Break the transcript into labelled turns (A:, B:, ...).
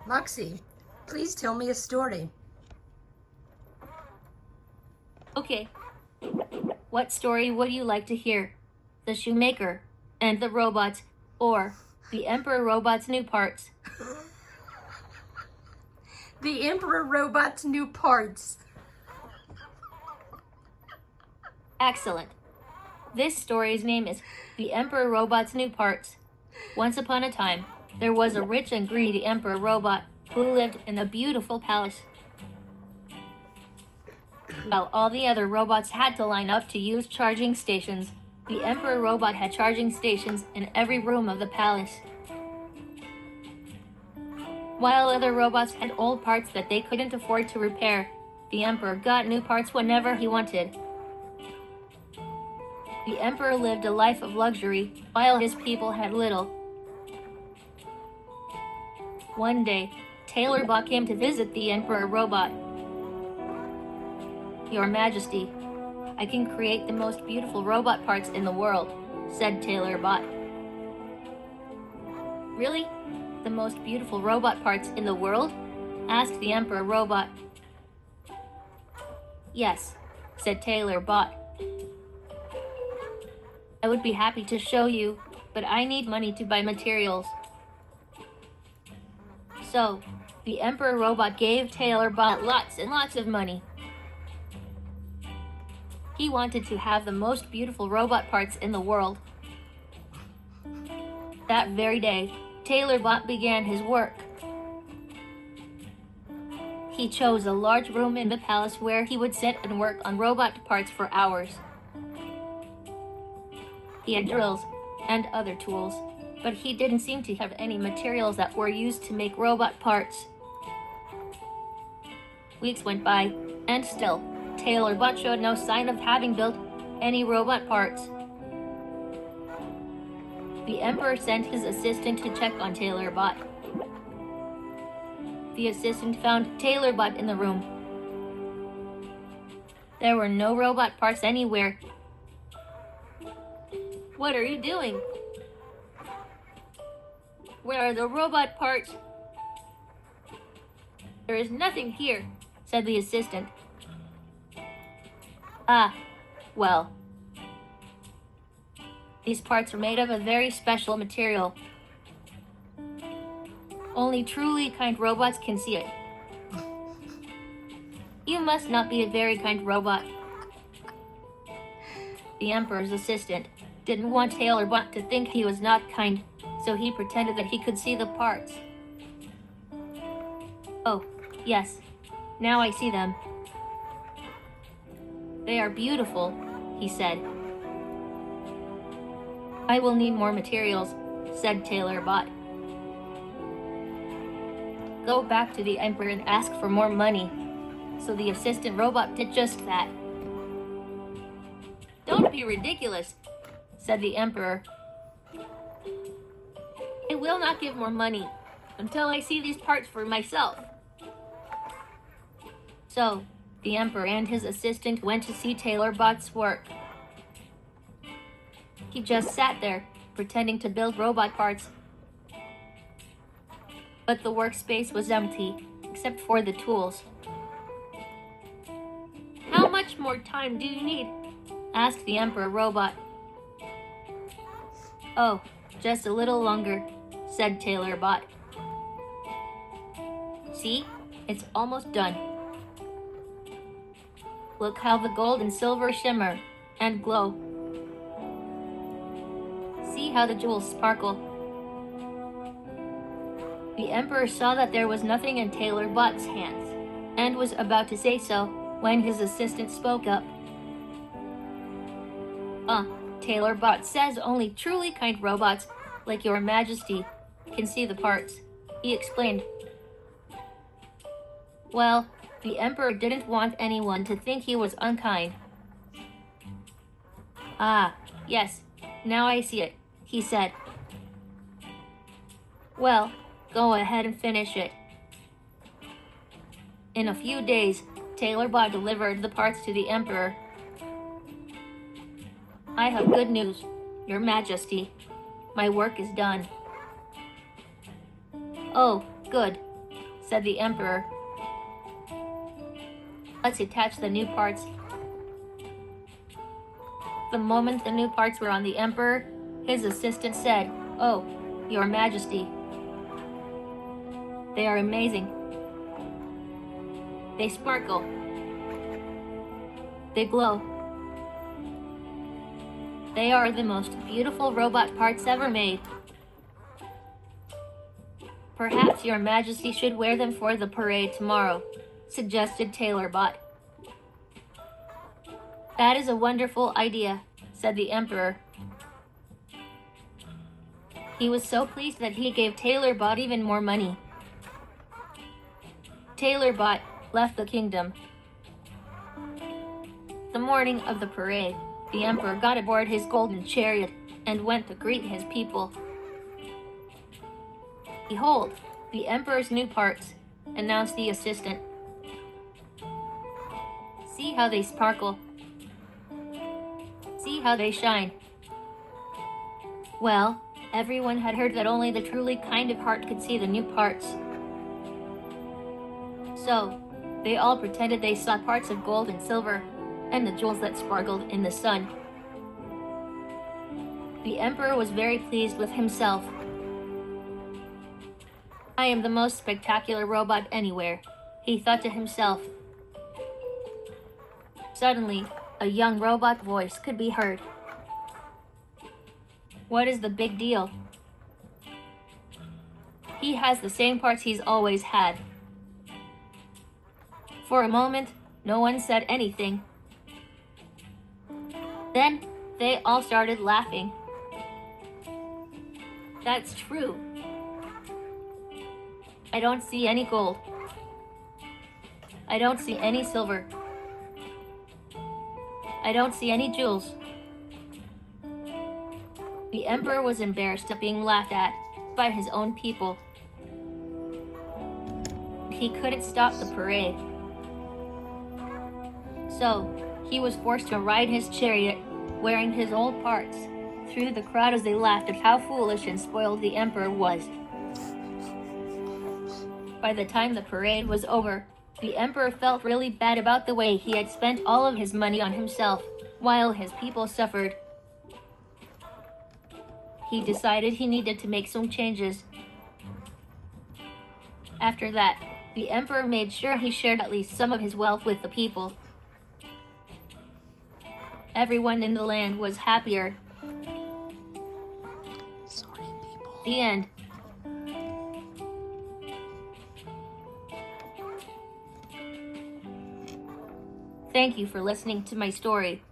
A: Moxie, please tell me a story.
B: Okay, what story would you like to hear? The shoemaker and the robots, or the Emperor Robot's new parts?
A: The Emperor Robot's new parts.
B: Excellent. This story's name is The Emperor Robot's New Parts. Once upon a time, there was a rich and greedy Emperor Robot who lived in a beautiful palace. While all the other robots had to line up to use charging stations, the Emperor Robot had charging stations in every room of the palace. While other robots had old parts that they couldn't afford to repair, the Emperor got new parts whenever he wanted. The Emperor lived a life of luxury, while his people had little. One day, Tailor Bot came to visit the Emperor Robot. "Your Majesty, I can create the most beautiful robot parts in the world," said Tailor Bot. "Really? The most beautiful robot parts in the world?" asked the Emperor Robot. "Yes," said Tailor Bot. "I would be happy to show you, but I need money to buy materials." So, the Emperor Robot gave Tailor Bot lots and lots of money. He wanted to have the most beautiful robot parts in the world. That very day, Tailor Bot began his work. He chose a large room in the palace where he would sit and work on robot parts for hours. He had drills and other tools, but he didn't seem to have any materials that were used to make robot parts. Weeks went by, and still, Tailor Bot showed no sign of having built any robot parts. The Emperor sent his assistant to check on Tailor Bot. The assistant found Tailor Bot in the room. There were no robot parts anywhere. "What are you doing? Where are the robot parts?" "There is nothing here," said the assistant. "Ah, well. These parts are made of a very special material. Only truly kind robots can see it. You must not be a very kind robot." The Emperor's assistant didn't want Tailor Bot to think he was not kind, so he pretended that he could see the parts. "Oh, yes. Now I see them. They are beautiful," he said. "I will need more materials," said Tailor Bot. "Go back to the Emperor and ask for more money." So the assistant robot did just that. "Don't be ridiculous," said the Emperor. "I will not give more money until I see these parts for myself." So, the Emperor and his assistant went to see Tailor Bot's work. He just sat there, pretending to build robot parts. But the workspace was empty, except for the tools. "How much more time do you need?" asked the Emperor Robot. "Oh, just a little longer," said Tailor Bot. "See, it's almost done. Look how the gold and silver shimmer and glow. See how the jewels sparkle." The Emperor saw that there was nothing in Tailor Bot's hands, and was about to say so when his assistant spoke up. Tailor Bot says only truly kind robots, like your Majesty, can see the parts," he explained. Well, the Emperor didn't want anyone to think he was unkind. "Ah, yes, now I see it," he said. "Well, go ahead and finish it." In a few days, Tailor Bot delivered the parts to the Emperor. "I have good news, Your Majesty. My work is done." "Oh, good. said the Emperor. Let's attach the new parts. The moment the new parts were on the Emperor, his assistant said, "Oh, Your Majesty. They are amazing. They sparkle. They glow. They are the most beautiful robot parts ever made. Perhaps Your Majesty should wear them for the parade tomorrow," suggested Tailorbot. "That is a wonderful idea," said the Emperor. He was so pleased that he gave Tailorbot even more money. Tailorbot left the kingdom. The morning of the parade, the Emperor got aboard his golden chariot and went to greet his people. "Behold, the Emperor's new parts," announced the assistant. "See how they sparkle. See how they shine." Well, everyone had heard that only the truly kind of heart could see the new parts. So, they all pretended they saw parts of gold and silver, and the jewels that sparkled in the sun. The Emperor was very pleased with himself. "I am the most spectacular robot anywhere," he thought to himself. Suddenly, a young robot voice could be heard. "What is the big deal?" "He has the same parts he's always had." For a moment, no one said anything. Then, they all started laughing. "That's true. I don't see any gold. I don't see any silver. I don't see any jewels." The Emperor was embarrassed at being laughed at by his own people. He couldn't stop the parade. So, he was forced to ride his chariot, wearing his old parts, through the crowd as they laughed at how foolish and spoiled the Emperor was. By the time the parade was over, the Emperor felt really bad about the way he had spent all of his money on himself, while his people suffered. He decided he needed to make some changes. After that, the Emperor made sure he shared at least some of his wealth with the people. Everyone in the land was happier.
A: Sorry, people.
B: The end. Thank you for listening to my story.